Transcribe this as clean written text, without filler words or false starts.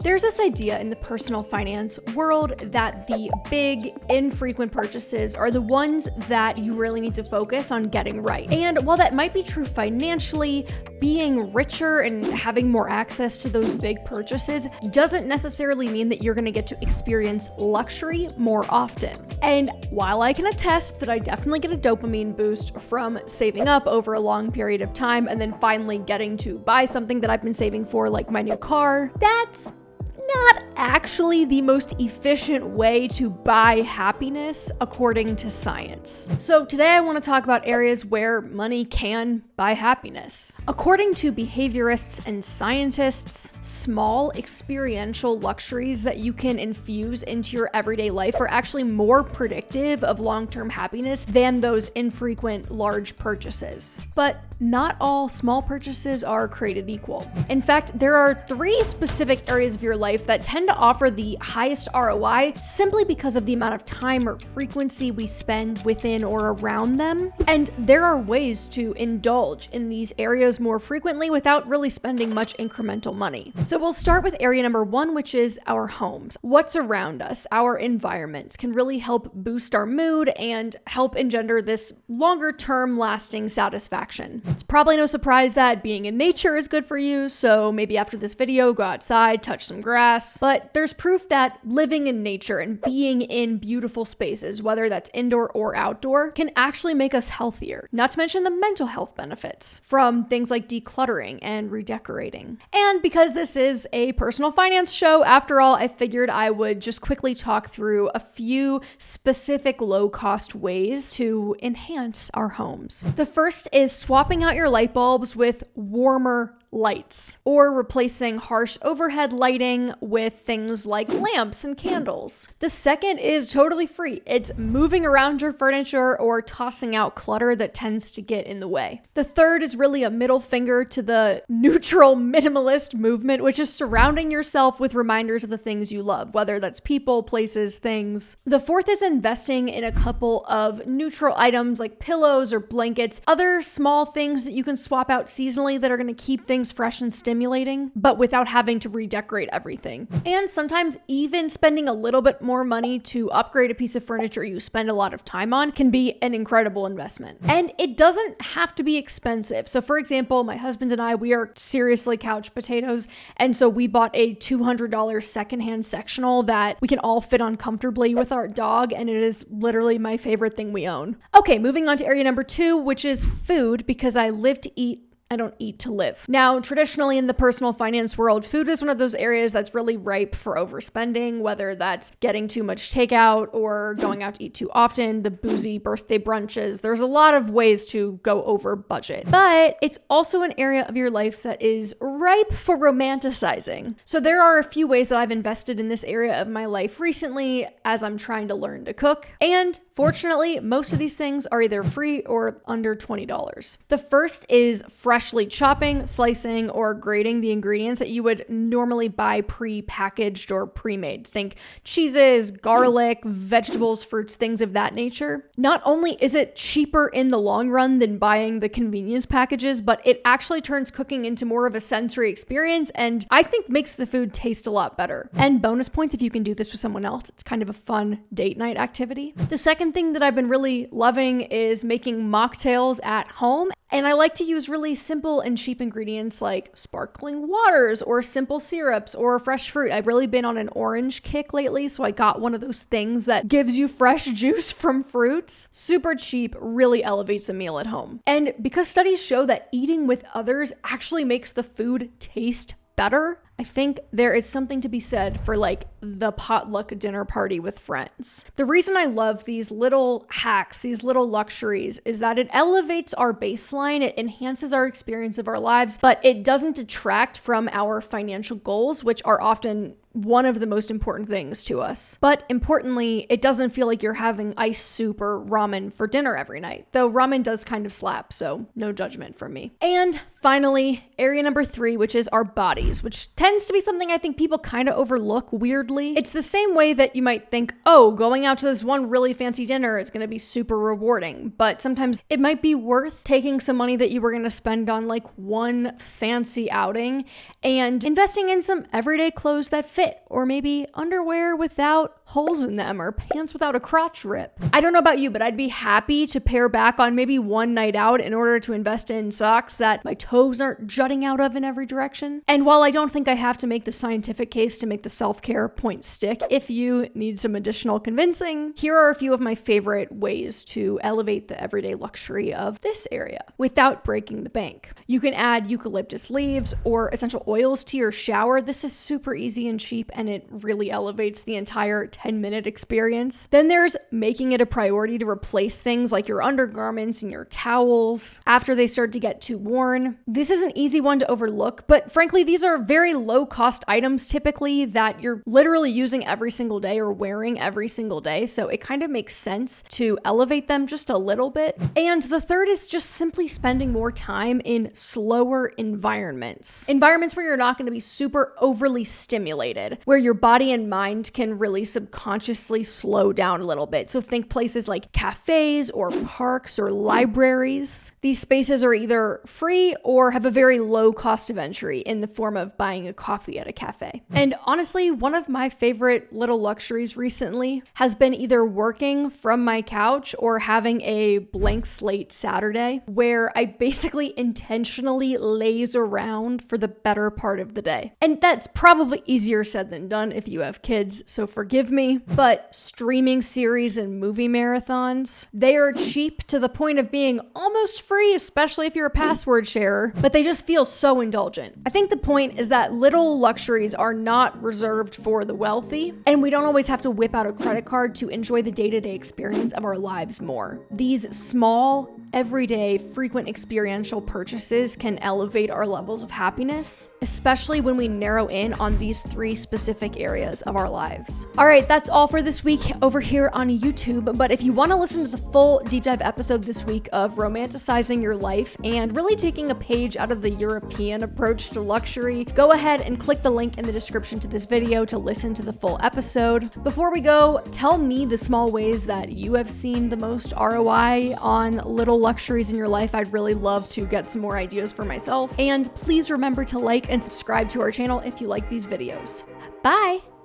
There's this idea in the personal finance world that the big, infrequent purchases are the ones that you really need to focus on getting right. And while that might be true financially, being richer and having more access to those big purchases doesn't necessarily mean that you're going to get to experience luxury more often. And while I can attest that I definitely get a dopamine boost from saving up over a long period of time and then finally getting to buy something that I've been saving for, like my new car, that's not actually the most efficient way to buy happiness according to science. So today I want to talk about areas where money can buy happiness. According to behaviorists and scientists, small experiential luxuries that you can infuse into your everyday life are actually more predictive of long-term happiness than those infrequent large purchases. But not all small purchases are created equal. In fact, there are 3 specific areas of your life that tend to offer the highest ROI simply because of the amount of time or frequency we spend within or around them. And there are ways to indulge in these areas more frequently without really spending much incremental money. So we'll start with area number 1, which is our homes. What's around us, our environments, can really help boost our mood and help engender this longer term lasting satisfaction. It's probably no surprise that being in nature is good for you, so maybe after this video, go outside, touch some grass. But there's proof that living in nature and being in beautiful spaces, whether that's indoor or outdoor, can actually make us healthier. Not to mention the mental health benefits from things like decluttering and redecorating. And because this is a personal finance show, after all, I figured I would just quickly talk through a few specific low-cost ways to enhance our homes. The first is swapping out your light bulbs with warmer lights, or replacing harsh overhead lighting with things like lamps and candles. The second is totally free. It's moving around your furniture or tossing out clutter that tends to get in the way. The third is really a middle finger to the neutral minimalist movement, which is surrounding yourself with reminders of the things you love, whether that's people, places, things. The fourth is investing in a couple of neutral items like pillows or blankets, other small things that you can swap out seasonally that are going to keep things fresh and stimulating, but without having to redecorate everything. And sometimes even spending a little bit more money to upgrade a piece of furniture you spend a lot of time on can be an incredible investment. And it doesn't have to be expensive. So for example, my husband and I, we are seriously couch potatoes. And so we bought a $200 secondhand sectional that we can all fit on comfortably with our dog. And it is literally my favorite thing we own. Okay, moving on to area number 2, which is food, because I live to eat, I don't eat to live. Now, traditionally in the personal finance world, food is one of those areas that's really ripe for overspending, whether that's getting too much takeout or going out to eat too often, the boozy birthday brunches. There's a lot of ways to go over budget, but it's also an area of your life that is ripe for romanticizing. So there are a few ways that I've invested in this area of my life recently as I'm trying to learn to cook. And fortunately, most of these things are either free or under $20. The first is freshly chopping, slicing, or grating the ingredients that you would normally buy pre-packaged or pre-made. Think cheeses, garlic, vegetables, fruits, things of that nature. Not only is it cheaper in the long run than buying the convenience packages, but it actually turns cooking into more of a sensory experience and I think makes the food taste a lot better. And bonus points if you can do this with someone else. It's kind of a fun date night activity. The second thing that I've been really loving is making mocktails at home. And I like to use really simple and cheap ingredients like sparkling waters or simple syrups or fresh fruit. I've really been on an orange kick lately, so I got one of those things that gives you fresh juice from fruits. Super cheap, really elevates a meal at home. And because studies show that eating with others actually makes the food taste better, I think there is something to be said for like the potluck dinner party with friends. The reason I love these little hacks, these little luxuries, is that it elevates our baseline, it enhances our experience of our lives, but it doesn't detract from our financial goals, which are often one of the most important things to us. But importantly, it doesn't feel like you're having ice soup or ramen for dinner every night, though ramen does kind of slap, so no judgment from me. And finally, area number 3, which is our bodies, which tends to be something I think people kind of overlook weirdly. It's the same way that you might think, oh, going out to this one really fancy dinner is going to be super rewarding, but sometimes it might be worth taking some money that you were going to spend on like one fancy outing and investing in some everyday clothes that fit, or maybe underwear without holes in them or pants without a crotch rip. I don't know about you, but I'd be happy to pare back on maybe one night out in order to invest in socks that my toes aren't jutting out of in every direction. And while I don't think I have to make the scientific case to make the self-care point stick, if you need some additional convincing, here are a few of my favorite ways to elevate the everyday luxury of this area without breaking the bank. You can add eucalyptus leaves or essential oils to your shower. This is super easy and cheap, and it really elevates the entire 10-minute experience. Then there's making it a priority to replace things like your undergarments and your towels after they start to get too worn. This is an easy one to overlook, but frankly, these are very low-cost items typically that you're literally using every single day or wearing every single day, so it kind of makes sense to elevate them just a little bit. And the third is just simply spending more time in slower environments. Environments where you're not going to be super overly stimulated, where your body and mind can really subconsciously slow down a little bit. So think places like cafes or parks or libraries. These spaces are either free or have a very low cost of entry in the form of buying a coffee at a cafe. And honestly, one of my favorite little luxuries recently has been either working from my couch or having a blank slate Saturday where I basically intentionally laze around for the better part of the day. And that's probably easier said than done if you have kids, so forgive me, but streaming series and movie marathons, they are cheap to the point of being almost free, especially if you're a password sharer, but they just feel so indulgent. I think the point is that little luxuries are not reserved for the wealthy, and we don't always have to whip out a credit card to enjoy the day-to-day experience of our lives more. These small, everyday, frequent experiential purchases can elevate our levels of happiness, especially when we narrow in on these 3 specific areas of our lives. All right, that's all for this week over here on YouTube, but if you want to listen to the full deep dive episode this week of romanticizing your life and really taking a page out of the European approach to luxury, go ahead and click the link in the description to this video to listen to the full episode. Before we go, tell me the small ways that you have seen the most ROI on little luxuries in your life. I'd really love to get some more ideas for myself. And please remember to like and subscribe to our channel if you like these videos. Bye!